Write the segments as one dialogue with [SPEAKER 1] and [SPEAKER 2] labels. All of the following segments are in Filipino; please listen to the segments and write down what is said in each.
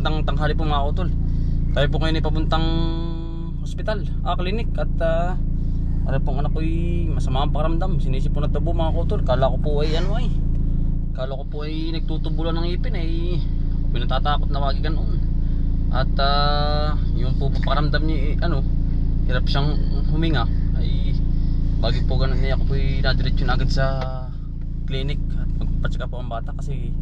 [SPEAKER 1] magandang tanghali po mga kautol. Tayo po ngayon ay papuntang hospital, klinik. At ano pong anak ko'y masama ang pakiramdam. Sinisip po na tabo mga kautol. Kala ko po ay nagtutubulan ng ipin ay pinatatakot na wagi ganoon. At yung po pakiramdam niya hirap siyang huminga. Ay bagi po ganun niya ako po'y nadiretso na agad sa clinic at magpapatsika po ang bata. Kasi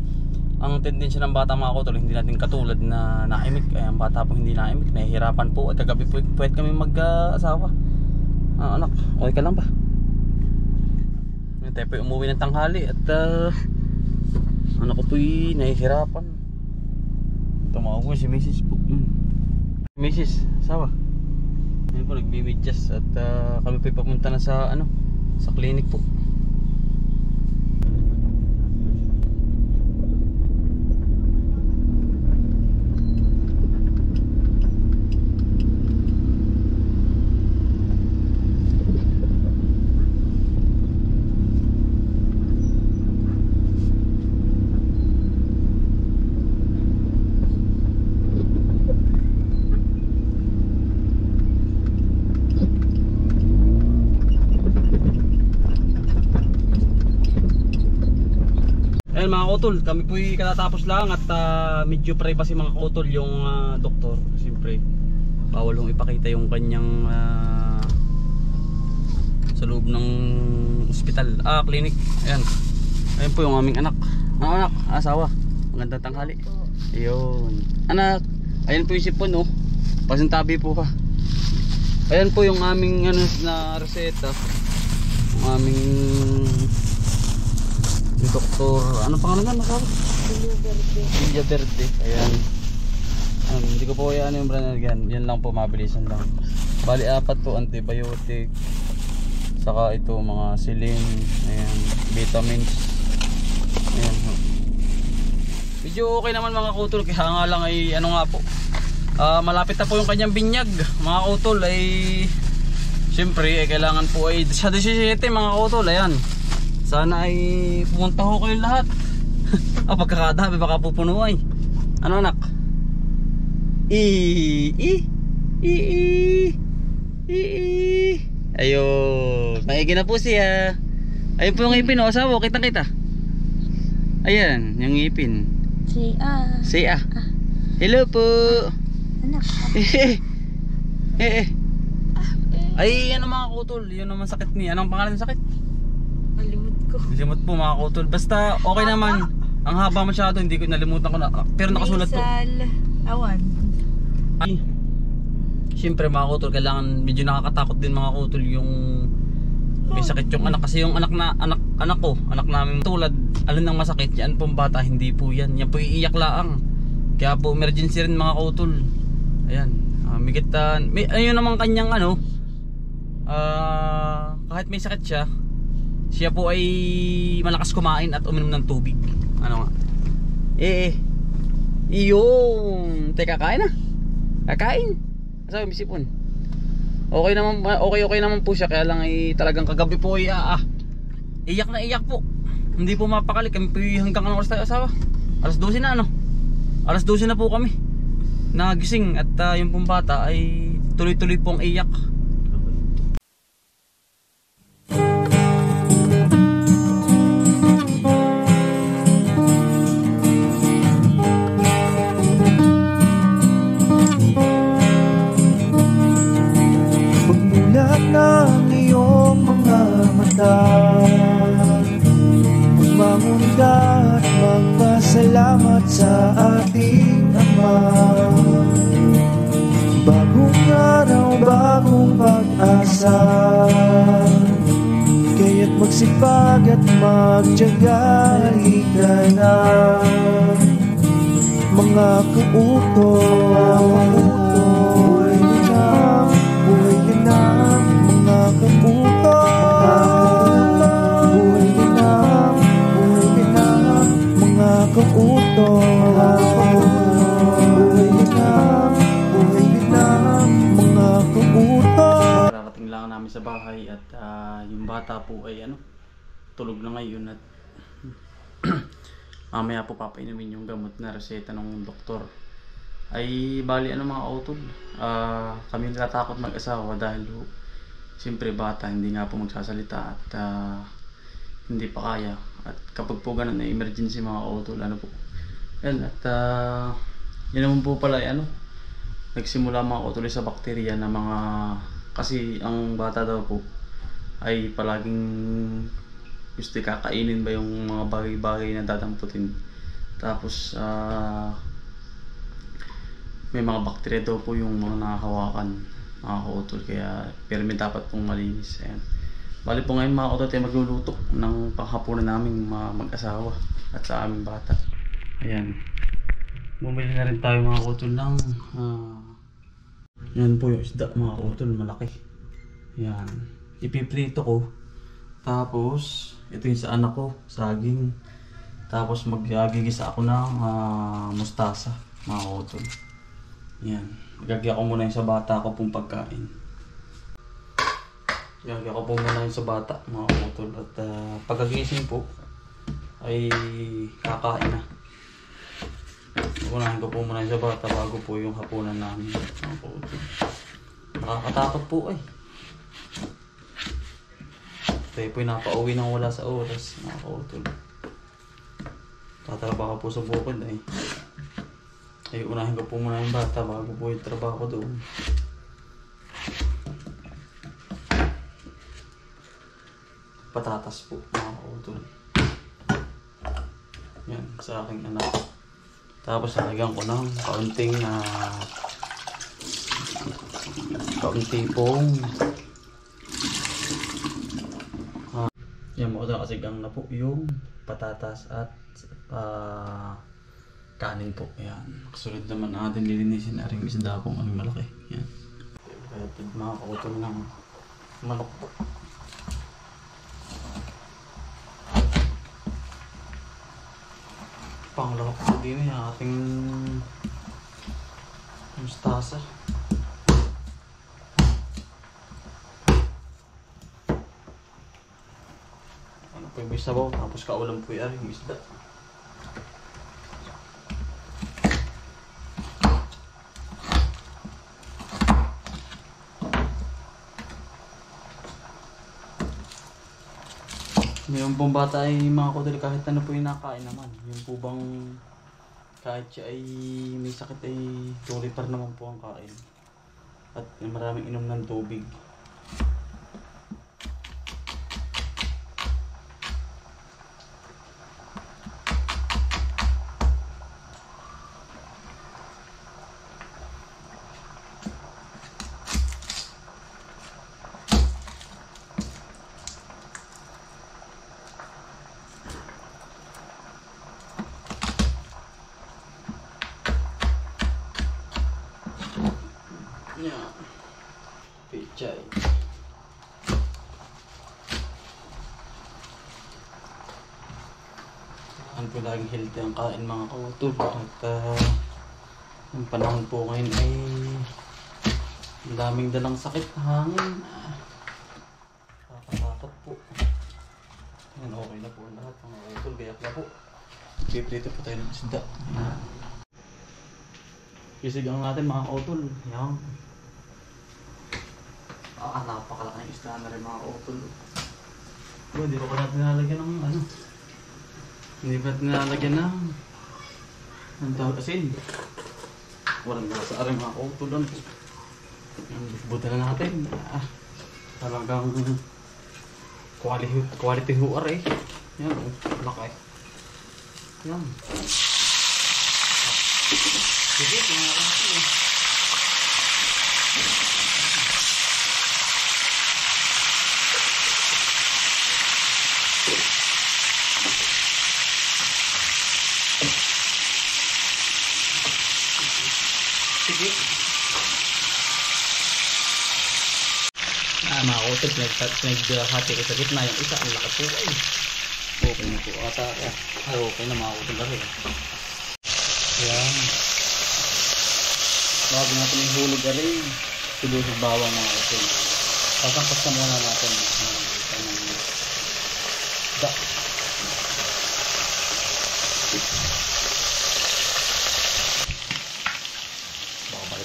[SPEAKER 1] ang tendensya ng bata mga kautol, hindi natin katulad na naimik. Ay ang bata po hindi naimik, nahihirapan po. At kagabi po pwede kami mag-asawa. Anak, okay ka lang ba? Tayo po umuwi ng tanghali at anak ko po'y nahihirapan. Tumawag ko si Mrs. po. Mrs. Asawa. Ngayon po nagbibidjas at kami po'y papunta na sa sa clinic po. Ayan mga kautol, kami po'y katatapos lang at medyo privacy mga kautol yung doktor. Siyempre bawal hong ipakita yung kanyang sa loob ng ospital, clinic. Ayan po yung aming anak. Anak, asawa, magandang tanghali. Ayun anak, ayan po yung sipon pasintabi po ka. Ayan po yung aming na reseta. Yung aming doktor, ano pangalan nga nasabi? Villa Verde. Ayan. Hindi ko po yung brand yan. Yan lang po, mabilisan lang. Bali 4 po, antibiotic. Saka ito mga saline. Ayan, vitamins. Ayan. Medyo okay naman mga kautol. Kaya nga lang ay po. Malapit na po yung kanyang binyag. Mga kautol ay siyempre kailangan po ay sa 17 mga kautol. Ayan. Sana ay pumunta ho kayo lahat. Pagkakadami baka pupuno ay. Ano anak? Ayun, maigi na po siya. Ayun po yung ngipin asawa, kita kita. Ayan, yung ngipin. Siya. Hello po.
[SPEAKER 2] Anak.
[SPEAKER 1] Ay mga kautol, yun naman sakit niya. Anong pangalan ng sakit? Limot po mga kautol. Basta okay naman. Ang haba masyado, hindi ko nalimutan ko na. Pero nakasulat po.
[SPEAKER 2] Awan.
[SPEAKER 1] Ay, siyempre mga kautol, kailangan medyo nakakatakot din mga kautol yung may sakit yung anak. Kasi yung anak namin tulad, alin ang masakit yan pong bata, hindi po yan. Yan po iiyak laang. Kaya po emergency rin mga kautol. Ayan, migitan. Ayun naman kanyang kahit may sakit siya po ay malakas kumain at uminom ng tubig. Ano nga? Iyon. Teka, kain na. Kakain. Sabi may sipon. Okay naman po siya. Kaya lang ay talagang kagabi po ay iyak na iyak po. Hindi po mapakali. Kami po hanggang anong oras tayo asawa? Alas 12 na Alas 12 na po kami nagising at yung pong bata ay tuloy-tuloy pong iyak.
[SPEAKER 3] Ng iyong mga mata, magmamunda at magpasalamat sa ating Ama. Bagong araw, bagong pag-asa, kaya't magsipag at magtiyaga. Halika na mga kauto.
[SPEAKER 1] Kararating lang namin sa bahay at yung bata po ay tulog na ngayon at mamaya po papainumin yung gamot na reseta ng doktor. ay bali ano mga utol, kami natatakot mag-asawa dahil siyempre bata, hindi nga po magsasalita at hindi pa kaya. At kapag po ganun na emergency mga utol, ano po yan, at yun naman po pala ano, nagsimula mga utol sa bakterya na mga, kasi ang bata daw po ay palaging gusto kakainin ba yung mga bagay-bagay na dadamputin. Tapos may mga bakterya daw po yung mga nakahawakan mga kautol, kaya permi dapat pong malinis. Ayan. Bali po ngayon mga kautol tayo magluluto ng panghapunan namin mga mag-asawa at sa aming bata. Ayan, bumili na rin tayo mga kautol ng yan po yung isda mga kautol, malaki. Ayan, ipiprito ko. Tapos ito yung sa anak ko, saging. Tapos magigisa ako ng mustasa mga kautol. Yan, gagawin ko muna yung sa bata ko pong pagkain. Gagawin ko po muna yung sa bata mga kautol. At pagkagising po ay kakain na. Unahin ko po muna yung sa bata bago po yung hapunan namin mga kautol. Nakakatakot po ay. Tayo po'y napauwi nang wala sa oras mga kautol. Tatrabaho po sa bukid ay. Ay unahin ko po muna yung bata bago po yung trabaho doon. Patatas po mga kautol. Yan sa aking anak. Tapos nalagyan ko ng kaunting kaunti pong yan mo ito kasi gang na po yung patatas at kanin po. Yan, kasunod naman natin lilinisin na rin isda kung ano malaki. Yan, kaya mga kautol ng manok po. Panglawak po din yung ating mustasa. Ano po yung sabaw, tapos kaulam po yung isda. Yung pong bata ay mga kautol, kahit ano po yung nakain naman. Yung po bang kahit siya ay may sakit ay tuloy pa naman po ang kain. At maraming inom ng tubig. Yeah. Pichay. Ano po laging healthy ang kain mga kautol. At yung panahon po ngayon ay ang daming dalang sakit, hangin. Kakatakot po. Yan, okay na po ang lahat mga kautol. Gayak na po. Piprito po tayo ng isda. Isigang natin mga kautol. Yan. Napakalaki ng isda na rin mga kautol. Hindi pa natin nilalagyan ng ano. Hindi pa natin nilalagyan ng tawag asin. Walang gasa rin mga kautol doon. Buta na natin. Talagang quality huwar eh. Yan, laki. Yan. Sige, tingnan natin eh. Sige. Mga kautol, naghati ko sa gitna yung isa, ang laki po ay. Okay na po ata. Ay, okay na mga kautol laki. Ayan. Bago natin yung hulog aray, tulusog bawang mga kautol. Sasangkas na muna natin da.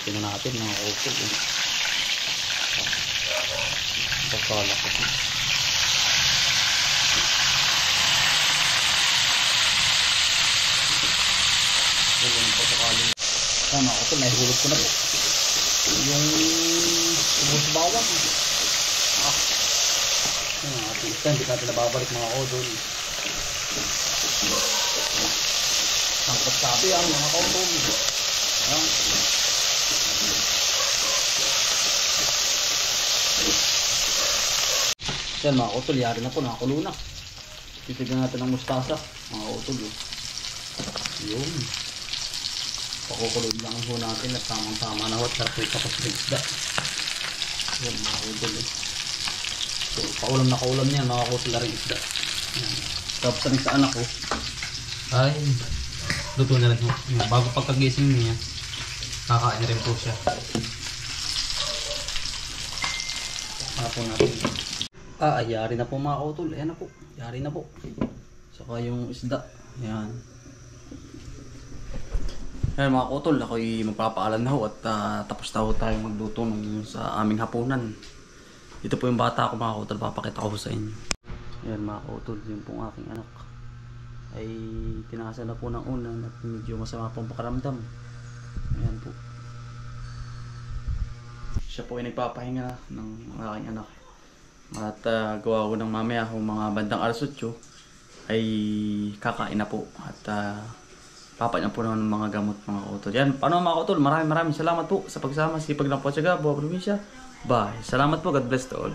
[SPEAKER 1] Pagkatin na natin mga kautol. Pagkala ko. Yung pagkakali. Yan mga kautol, nahihulog ko na po. Yung ubos bawang. Yan, hindi natin nababalik mga kautol. Sangkot sabi ang mga kautol. Yan. Yan mga kautol, yari na po, nakakulo na. Titignan natin ang mustasa mga kautol. Yun. Pakukuloy lang po natin at tamang-tama na wat. Sarap yung tapos ng isda. Yan mga kautol. So, paulam na kaulam niya mga kautol na rin isda. Yan. Tapos sabi sa anak ko ay luto na rin po. Bago pagkagising niya kakain rin po siya. Para po natin. Yari na po mga kautol. Ayan na po. Yari na po. Saka yung isda. Ayan. Ayan mga kautol. Ako'y magpapaalam na ho at tapos na ho tayo magluto sa aming hapunan. Ito po yung bata ko mga kautol. Papakita ko sa inyo. Ayan mga kautol. Yung pong aking anak ay tinasa na po ng unan at medyo masama pong pakaramdam. Ayan po. Siya po ay nagpapahinga na ng aking anak. At gawa ko ng mamaya kung mga bandang alas 8 ay kakain na po. At papain na po naman ng mga gamot mga kautol. Yan, paano mga kautol? Maraming salamat po sa pagsama. Sipag lang po siya, buha probinsya. Bye. Salamat po. God bless to all.